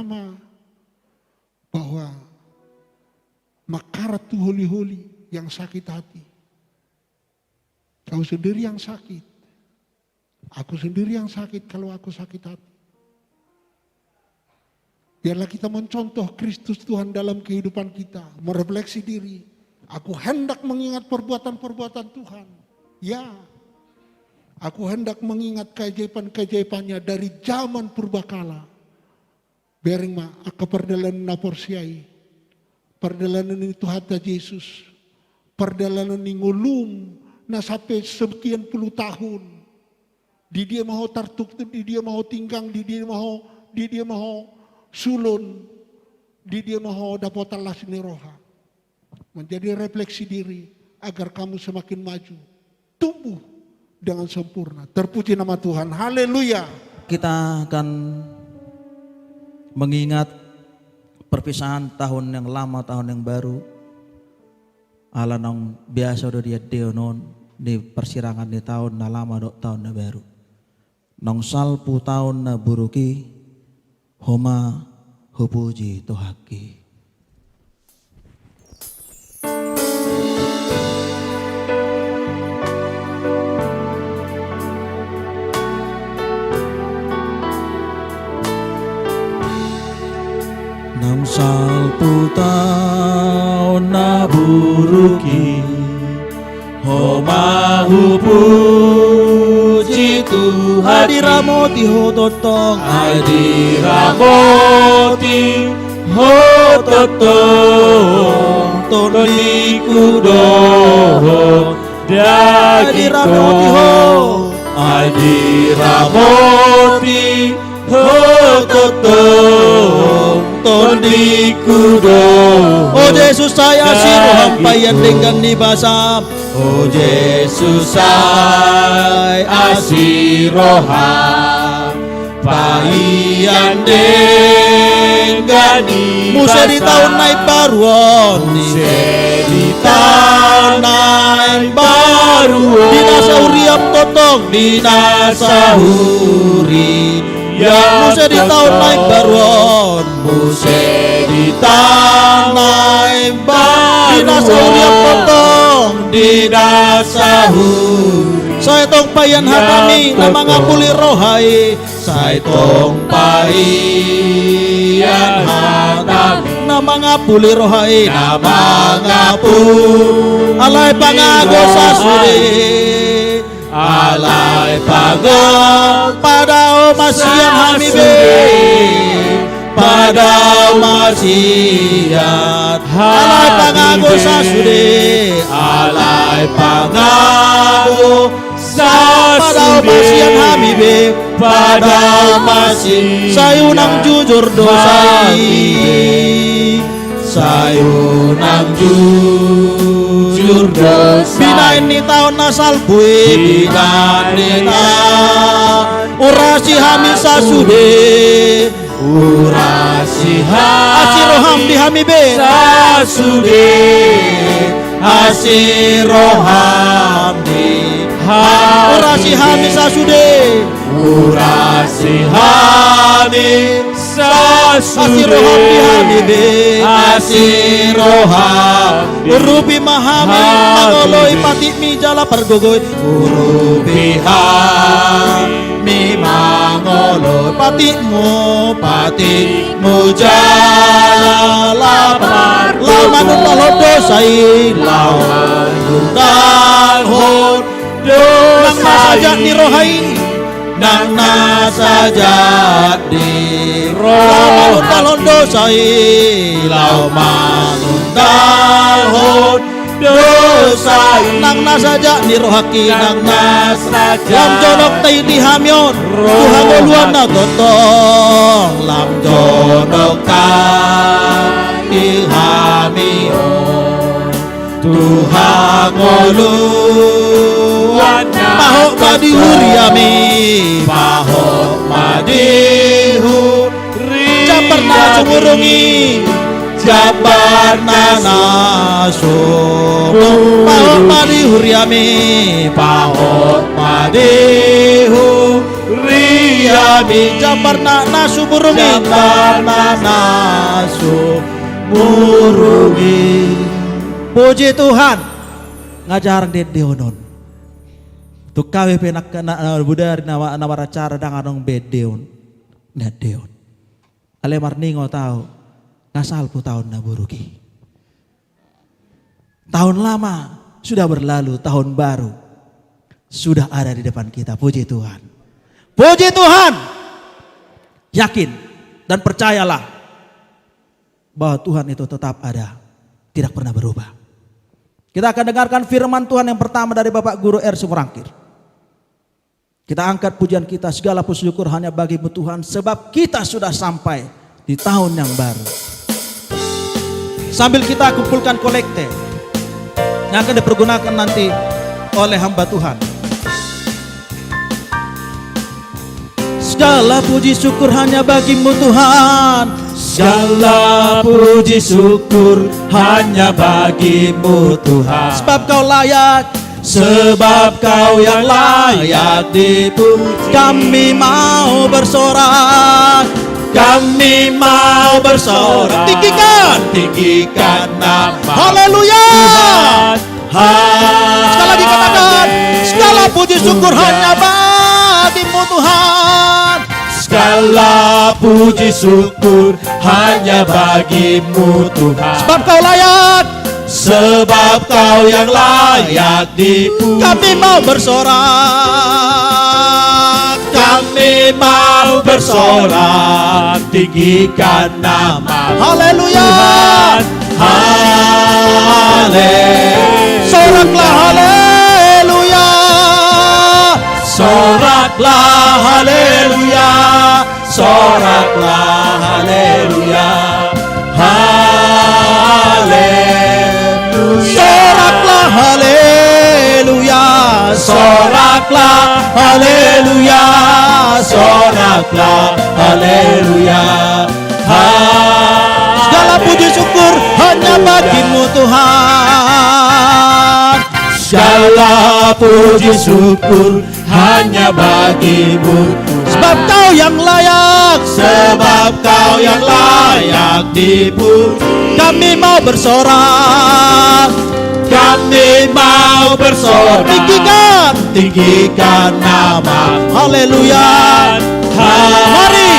pertama bahwa makarat tu holi-holi yang sakit hati. Kau sendiri yang sakit. Aku sendiri yang sakit kalau aku sakit hati. Biarlah kita mencontoh Kristus Tuhan dalam kehidupan kita. Merefleksi diri. Aku hendak mengingat perbuatan-perbuatan Tuhan. Ya. Aku hendak mengingat keajaiban-keajaibannya dari zaman purbakala. Bering ma, aka perjalanan na porsiai. Perjalanan itu hata Yesus. Perjalanan ini ngulum na sampai sekian puluh tahun. Di dia mau tartuk, di dia mau tinggang, di dia mau sulun, di dia mau dapat Allah sini roha. Menjadi refleksi diri agar kamu semakin maju, tumbuh dengan sempurna. Terpuji nama Tuhan, haleluya. Kita akan mengingat perpisahan tahun yang lama, tahun yang baru. Ala nang biasa do dia deonon di persirangan di tahun na lama do tahun na baru. Nang salpu tahun na buruki homa hupuji tohaki. Nang salpu tahun na buruki homa hupuji Tuhan. Hadiramoti hototong, hadiramoti hototong, toniku doho dagingku. Hadiramoti hototong, toniku doho. Oh Yesus saya siroham payan dengan nibasam. Oh Yesus saya asiroham payan dengan nibasam. Muse di tahun naik baruan, muse di tahun naik baruan. Dinasa uriam totong, dinasa uri. Ya muse di tahun naik baruan, muse di tahun naik baruan. Dinasa uriam totong, dinasa uri. Saya tong payan hatami nama ngapuli rohai. Saya tong payan hatami nama ngapuli rohai. Nama ngapuli alai pangago sasuri. Alai pagod pada omasian hamibe, pada omasian alai pangago sasude, alai pangago sasude, pada omasian hamibe, pada omasian. Sayunang jujur dosai, sayunang jujur dosa. Bina ini tahun nasal bui, bina ini urasi hami sasude, urasi asiroham di hami be sasude, asiroham di urasi hami sasude, urasi hami asiroham di hami be asiroham urubi mahami mangoloi pati mi jala pergogoy urubi hami mangoloi patimu jala lamanun talhodosai lamanun talhodosai nang saja di rohai nang saja di rohai lamanun talhodosai lamanun talhodosai nang saja di rohaki nang saja lam jonok tay di hamyon Tuhan uluan na gotong lam jonok tay di hamyon Tuhan uluan na pahok madihuriami pahok madihuri jabarna sumurungi jabarna nasumurungi pahok madihuriami pahok madihuriami jabarna nasumurungi jabarna nasu murugi. Puji Tuhan. Ngajar di deonon. Tu kawe penak kena budar nawara cara danganong bedeon. Na deon. Ale marningo tahu ngasal pu tahun na burugi. Tahun lama sudah berlalu, tahun baru sudah ada di depan kita. Puji Tuhan. Puji Tuhan. Yakin dan percayalah bahwa Tuhan itu tetap ada, tidak pernah berubah. Kita akan dengarkan firman Tuhan yang pertama dari Bapak Guru R. Sumurangkir. Kita angkat pujian kita, segala puji syukur hanya bagi-Mu Tuhan, sebab kita sudah sampai di tahun yang baru. Sambil kita kumpulkan kolekte yang akan dipergunakan nanti oleh hamba Tuhan. Segala puji syukur hanya bagi-Mu Tuhan. Segala puji syukur hanya bagi-Mu Tuhan. Sebab Kau layak, sebab Kau yang layak dipuji. kami mau bersorak. Kami mau bersorak, Tinggikan nama haleluya. Tuhan. Sekali lagi katakan, segala puji syukur hanya bagi-Mu Tuhan. Segala puji syukur hanya bagi-Mu Tuhan. Sebab Kau layak, sebab Kau yang layak dipuji. kami mau bersorak. Kami mau bersorak, tinggikan nama Haleluya. Tuhan. Haleluya. Soraklah haleluya. Soraklah haleluya. Soraklah haleluya. Haleluya. Soraklah haleluya. Soraklah haleluya. Soraklah haleluya. Segala puji syukur hanya bagi-Mu Tuhan. Segala puji syukur hanya bagi-Mu Tuhan. Sebab Kau yang layak, Sebab Kau yang layak dipuji. kami mau bersorak. Kami mau bersorak, tinggikan nama Haleluya. Tuhan. Mari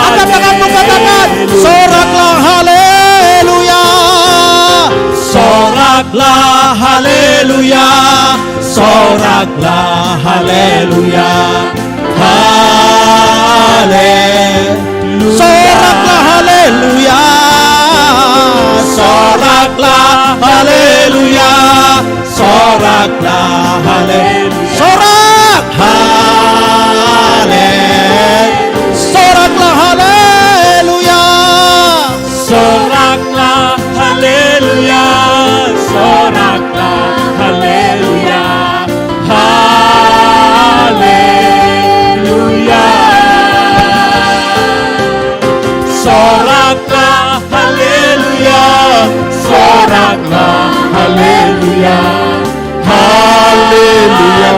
angkat tanganmu, katakan, soraklah haleluya. Soraklah haleluya. Soraklah haleluya. Haleluya. Soraklah haleluya. Soraklah haleluya. Soraklah haleluya. Sorak. Haleluya. Soraklah haleluya. Soraklah haleluya. Soraklah haleluya. Haleluya. Soraklah haleluya. Soraklah haleluya. Haleluya.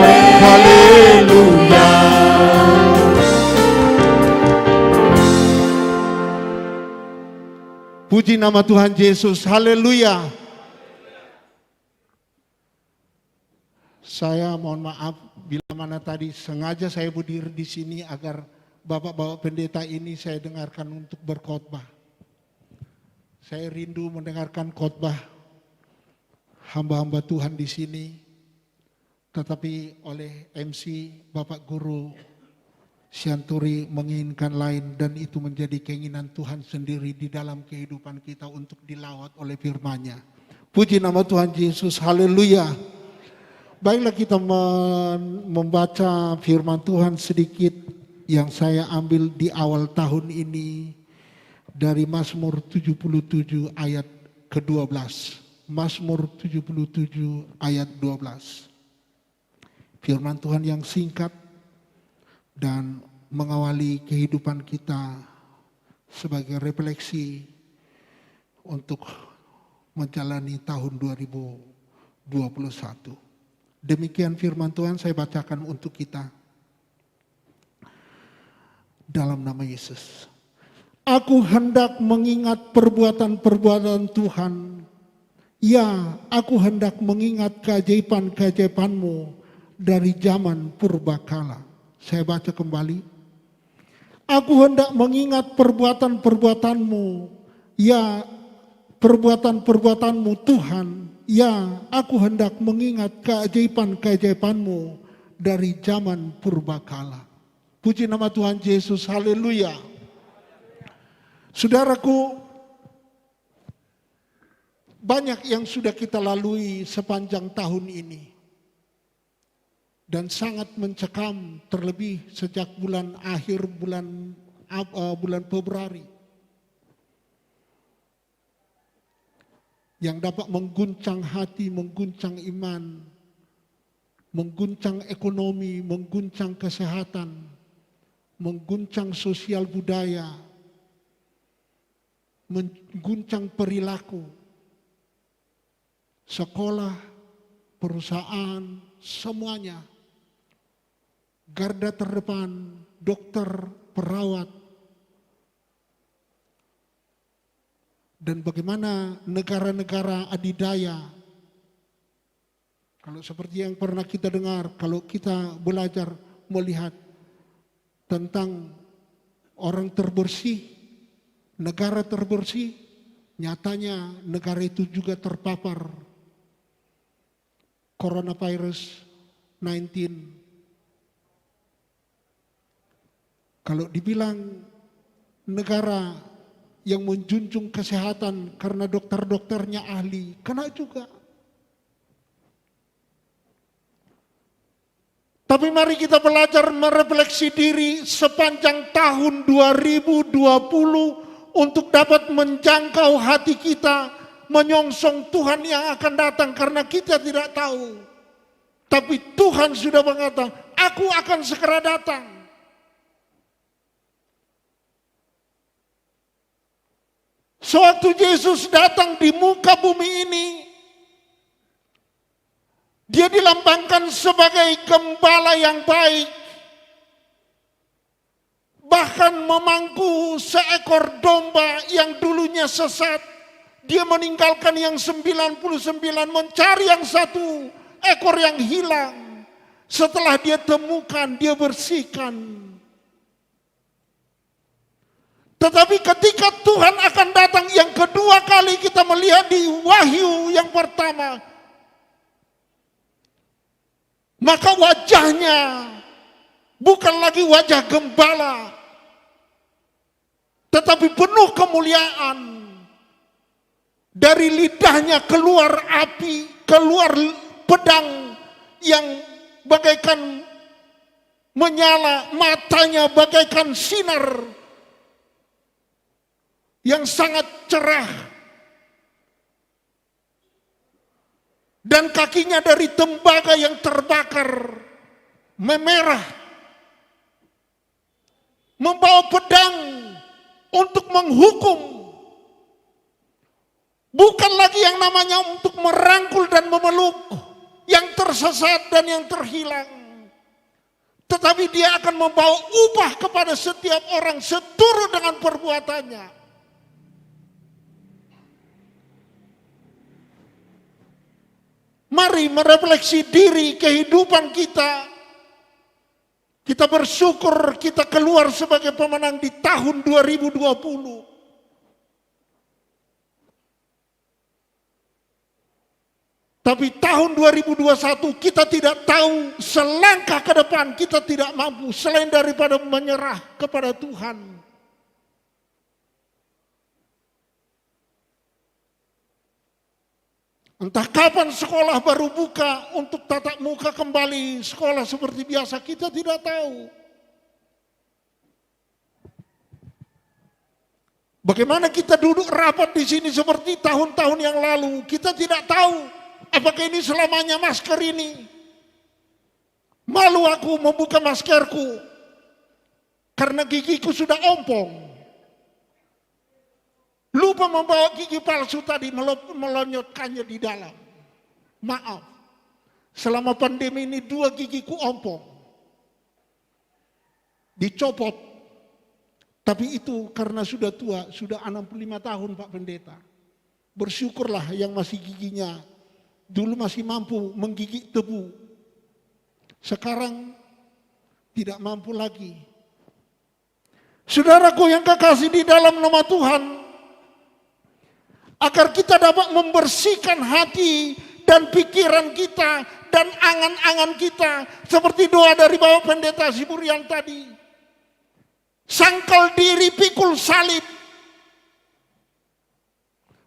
Haleluya. Puji nama Tuhan Yesus, haleluya. Saya mohon maaf bila mana tadi sengaja saya berdiri di sini agar Bapak-Bapak pendeta ini saya dengarkan untuk berkhotbah. Saya rindu mendengarkan khotbah hamba-hamba Tuhan di sini. Tetapi oleh MC Bapak Guru Sianturi menginginkan lain, dan itu menjadi keinginan Tuhan sendiri di dalam kehidupan kita untuk dilawat oleh firman-Nya. Puji nama Tuhan Yesus, haleluya. Baiklah kita membaca firman Tuhan sedikit yang saya ambil di awal tahun ini dari Mazmur 77 ayat ke-12. Mazmur 77 ayat 12. Firman Tuhan yang singkat dan mengawali kehidupan kita sebagai refleksi untuk menjalani tahun 2021. Demikian firman Tuhan saya bacakan untuk kita. Dalam nama Yesus. Aku hendak mengingat perbuatan-perbuatan Tuhan. Ya, aku hendak mengingat keajaiban-keajaiban-Mu dari zaman purbakala. Saya baca kembali. Aku hendak mengingat perbuatan-perbuatan-Mu. Ya, perbuatan-perbuatan-Mu Tuhan. Ya, aku hendak mengingat keajaiban-keajaiban-Mu dari zaman purbakala. Puji nama Tuhan Yesus, haleluya. Saudaraku, banyak yang sudah kita lalui sepanjang tahun ini. Dan sangat mencekam, terlebih sejak akhir bulan Februari. Yang dapat mengguncang hati, mengguncang iman, mengguncang ekonomi, mengguncang kesehatan, mengguncang sosial budaya, mengguncang perilaku, sekolah, perusahaan, semuanya. Garda terdepan, dokter, perawat, dan bagaimana negara-negara adidaya. Kalau seperti yang pernah kita dengar, kalau kita belajar melihat tentang orang terbersih, negara terbersih, nyatanya negara itu juga terpapar coronavirus 19. Kalau dibilang negara yang menjunjung kesehatan karena dokter-dokternya ahli, kena juga. Tapi mari kita belajar merefleksi diri sepanjang tahun 2020 untuk dapat menjangkau hati kita, menyongsong Tuhan yang akan datang karena kita tidak tahu. Tapi Tuhan sudah mengatakan, aku akan segera datang. Sewaktu Yesus datang di muka bumi ini, Dia dilambangkan sebagai gembala yang baik. Bahkan memangku seekor domba yang dulunya sesat. Dia meninggalkan yang 99, mencari yang satu ekor yang hilang. Setelah dia temukan, dia bersihkan. Tetapi ketika Tuhan akan datang yang kedua kali, kita melihat di Wahyu yang pertama, maka wajahnya bukan lagi wajah gembala, tetapi penuh kemuliaan. Dari lidahnya keluar api, keluar pedang yang bagaikan menyala, matanya bagaikan sinar yang sangat cerah, dan kakinya dari tembaga yang terbakar memerah, membawa pedang untuk menghukum, bukan lagi yang namanya untuk merangkul dan memeluk yang tersesat dan yang terhilang, tetapi dia akan membawa upah kepada setiap orang seturut dengan perbuatannya. Mari merefleksi diri kehidupan kita. Kita bersyukur kita keluar sebagai pemenang di tahun 2020. Tapi tahun 2021 kita tidak tahu, selangkah ke depan kita tidak mampu selain daripada menyerah kepada Tuhan. Entah kapan sekolah baru buka untuk tatap muka kembali, sekolah seperti biasa, kita tidak tahu. Bagaimana kita duduk rapat di sini seperti tahun-tahun yang lalu, kita tidak tahu apakah ini selamanya masker ini. Malu aku membuka maskerku karena gigiku sudah ompong. Lupa membawa gigi palsu tadi, melonyotkannya di dalam. Maaf, selama pandemi ini 2 gigiku ompong. Dicopot, Tapi itu karena sudah tua, sudah 65 tahun Pak Pendeta. Bersyukurlah yang masih giginya dulu masih mampu menggigit tebu. Sekarang tidak mampu lagi. Saudaraku yang kekasih di dalam nama Tuhan, agar kita dapat membersihkan hati dan pikiran kita dan angan-angan kita seperti doa dari Bapak Pendeta Siburian tadi. Sangkal diri, pikul salib.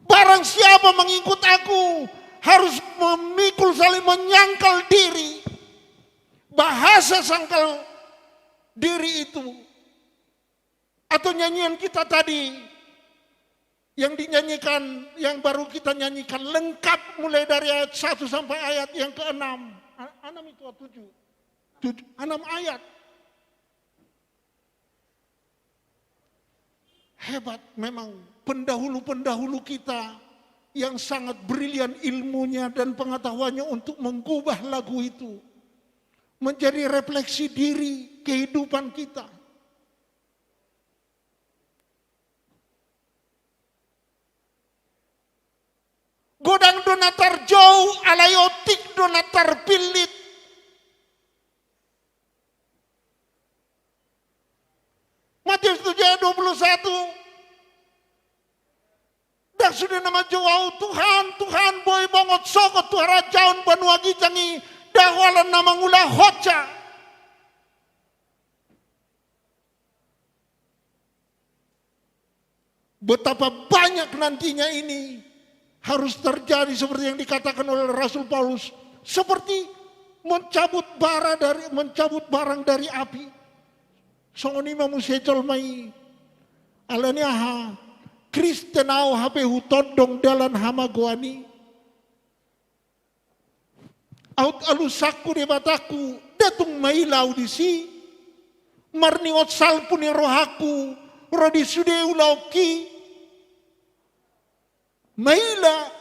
Barang siapa mengikut aku harus memikul salib, menyangkal diri. Bahasa sangkal diri itu atau nyanyian kita tadi yang dinyanyikan, yang baru kita nyanyikan lengkap mulai dari ayat 1 sampai ayat yang ke-6. 6 itu 7. 6 ayat. Hebat memang pendahulu-pendahulu kita yang sangat brilian ilmunya dan pengetahuannya untuk mengubah lagu itu menjadi refleksi diri kehidupan kita. Godang donatar jauh alayotik donatar pilit. Matius 7 ayat 21. Dan sudah nama jauh Tuhan boy bongot sokot tuara jaun banua gijangi dawalan nama ngula hoca. Betapa banyak nantinya ini harus terjadi seperti yang dikatakan oleh Rasul Paulus, seperti mencabut barang dari api. Songoni mamusecol mai alaniaha Kristen au hape hutodong dalan hamagoani. Aut alusaku de bataku datung maila audisi marniot salpuni rohaku rodi sude ulauki maila.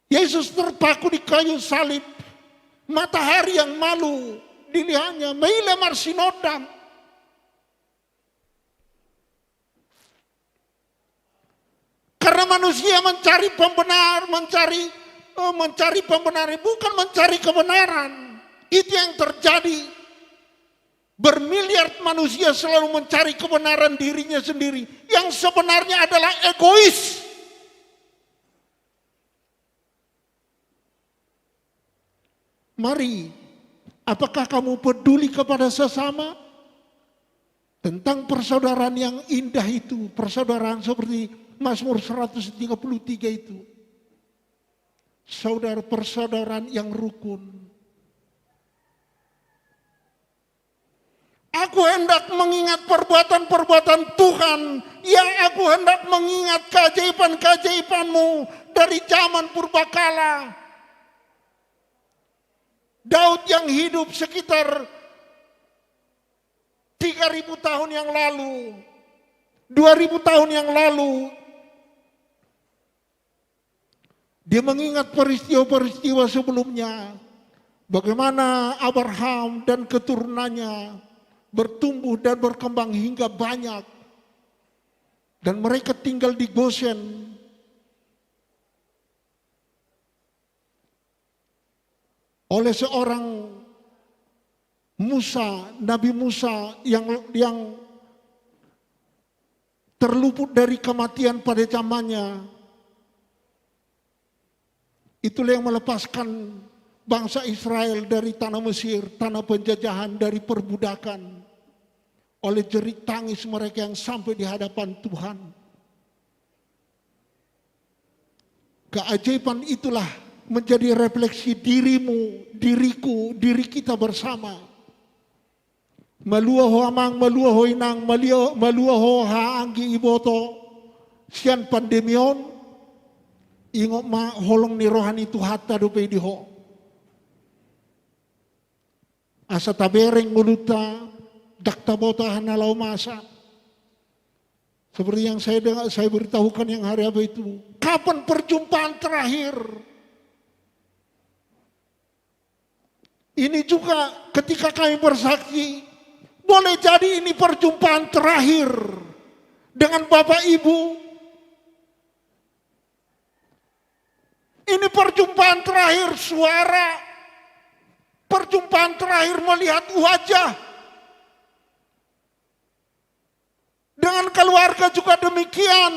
Yesus terpaku di kayu salib, matahari yang malu dilihatnya, maila marsinodam. Karena manusia mencari pembenar, mencari pembenaran, bukan mencari kebenaran. Itu yang terjadi. Bermiliar manusia selalu mencari kebenaran dirinya sendiri. Yang sebenarnya adalah egois. Mari, apakah kamu peduli kepada sesama? Tentang persaudaraan yang indah itu, persaudaraan seperti Mazmur 133 itu. Saudara persaudaraan yang rukun. Aku hendak mengingat perbuatan-perbuatan Tuhan. Ya, aku hendak mengingat keajaiban-keajaiban-Mu dari zaman purbakala. Daud yang hidup sekitar 3.000 tahun yang lalu, 2.000 tahun yang lalu, dia mengingat peristiwa-peristiwa sebelumnya. Bagaimana Abraham dan keturunannya bertumbuh dan berkembang hingga banyak. Dan mereka tinggal di Goshen. Oleh seorang Musa, Nabi Musa yang terluput dari kematian pada zamannya. Itulah yang melepaskan bangsa Israel dari tanah Mesir, tanah penjajahan, dari perbudakan. Oleh jerit tangis mereka yang sampai di hadapan Tuhan. Keajaiban itulah menjadi refleksi dirimu, diriku, diri kita bersama. Malua ho amang, malua ho inang, malua ho haanggi iboto, sian pandemion, ingok ma holong ni rohani tu hatta dope diho. Asa tabereng nguluta, dakta bota hanalau masa. Seperti yang saya beritahukan yang hari apa itu. Kapan perjumpaan terakhir? Ini juga ketika kami bersaksi, boleh jadi ini perjumpaan terakhir dengan Bapak Ibu. Ini perjumpaan terakhir suara, perjumpaan terakhir melihat wajah. Dengan keluarga juga demikian.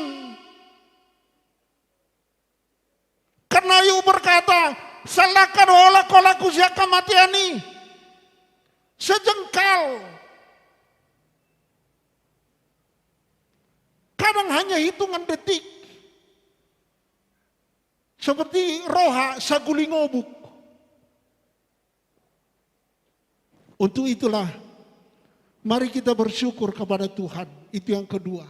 Karena Ayub berkata, salahkan olah kolaku siaka matiani. Sejengkal. Kadang hanya hitungan detik. Seperti roha sagulingobuk. Untuk itulah, mari kita bersyukur kepada Tuhan. Itu yang kedua.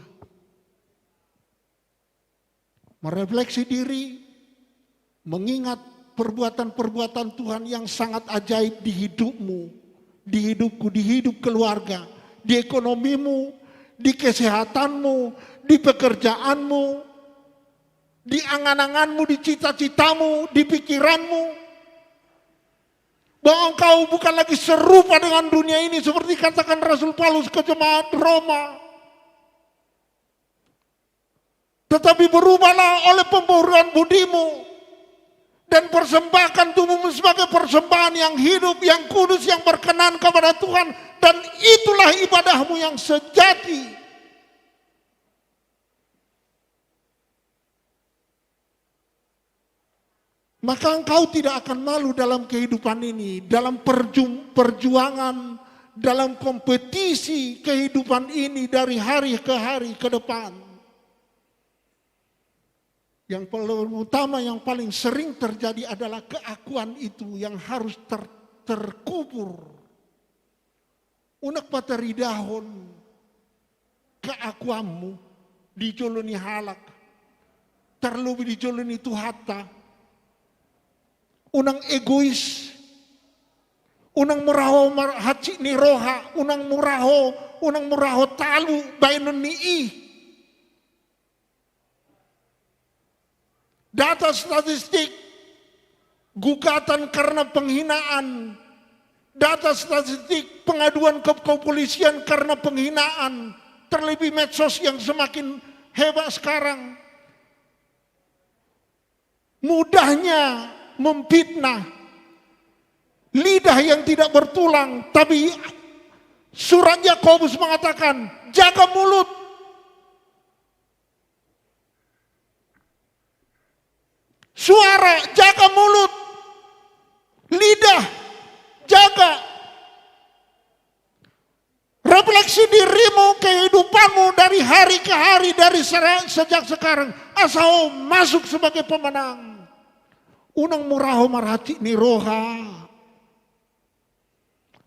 Merefleksi diri, mengingat perbuatan-perbuatan Tuhan yang sangat ajaib di hidupmu, di hidupku, di hidup keluarga, di ekonomimu, di kesehatanmu, di pekerjaanmu, di angan-anganmu, di cita-citamu, di pikiranmu. Bahwa engkau bukan lagi serupa dengan dunia ini seperti katakan Rasul Paulus ke jemaat Roma. Tetapi berubahlah oleh pembaharuan budimu dan persembahkan tubuhmu sebagai persembahan yang hidup, yang kudus, yang berkenan kepada Tuhan, dan itulah ibadahmu yang sejati. Maka engkau tidak akan malu dalam kehidupan ini, dalam perjuangan, dalam kompetisi kehidupan ini dari hari ke hari ke depan. Yang paling utama, yang paling sering terjadi adalah keakuan itu yang harus terkubur. Unak pataridahon keakuanmu dijoloni halak, terlebih dijoloni tuhata. Unang egois, unang muraho haci ni roha, unang muraho talu bainon ni i. Data statistik, gugatan karena penghinaan, data statistik pengaduan ke kepolisian karena penghinaan, terlebih medsos yang semakin hebat sekarang. Mudahnya memfitnah, lidah yang tidak bertulang, tapi surat Yakobus mengatakan, jaga mulut. Suara, jaga mulut. Lidah, jaga. Refleksi dirimu, kehidupanmu dari hari ke hari, dari sejak sekarang. Asal masuk sebagai pemenang. Unang muraho marhati ni roha.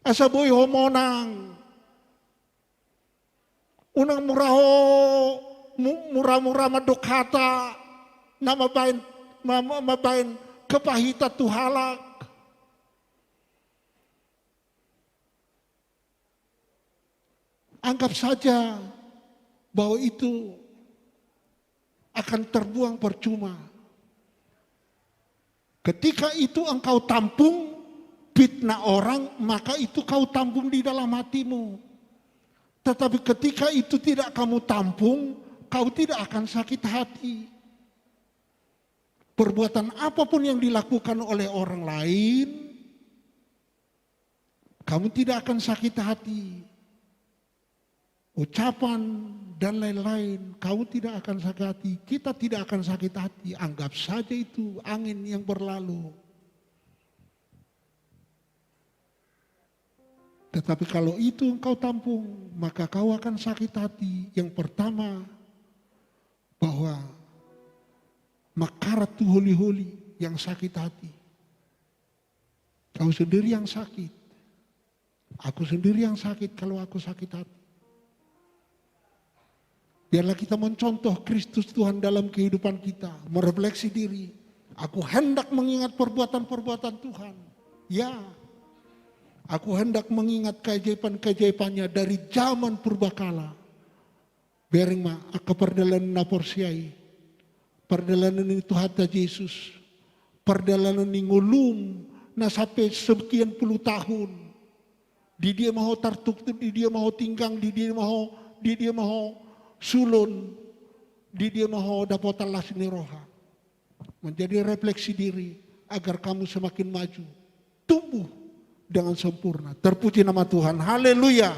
Asa boy homonang. Unang muraho murah-murah madokata. Nama mabain kepahita tuhalak. Anggap saja bahwa itu akan terbuang percuma. Ketika itu engkau tampung fitnah orang, maka itu kau tampung di dalam hatimu. Tetapi ketika itu tidak kamu tampung, kau tidak akan sakit hati. Perbuatan apapun yang dilakukan oleh orang lain, kamu tidak akan sakit hati. Ucapan dan lain-lain, kamu tidak akan sakit hati. Kita tidak akan sakit hati. Anggap saja itu angin yang berlalu. Tetapi kalau itu engkau tampung, maka kau akan sakit hati. Yang pertama, bahwa makarat tu holi-holi yang sakit hati. Kau sendiri yang sakit. Aku sendiri yang sakit kalau aku sakit hati. Biarlah kita mencontoh Kristus Tuhan dalam kehidupan kita. Merefleksi diri. Aku hendak mengingat perbuatan-perbuatan Tuhan. Ya. Aku hendak mengingat keajaiban-keajaibannya dari zaman purbakala. Bering ma, keperdalan na porsiai. Perdalanan ni Tuhan Yesus. Perdalanan ni ngulum na sampai sekian puluh tahun. Di dia mau tartuk, di dia mau tinggang, di dia mau sulun, di dia mau dapat Allah sini roha. Menjadi refleksi diri agar kamu semakin maju, tumbuh dengan sempurna. Terpuji nama Tuhan. Haleluya.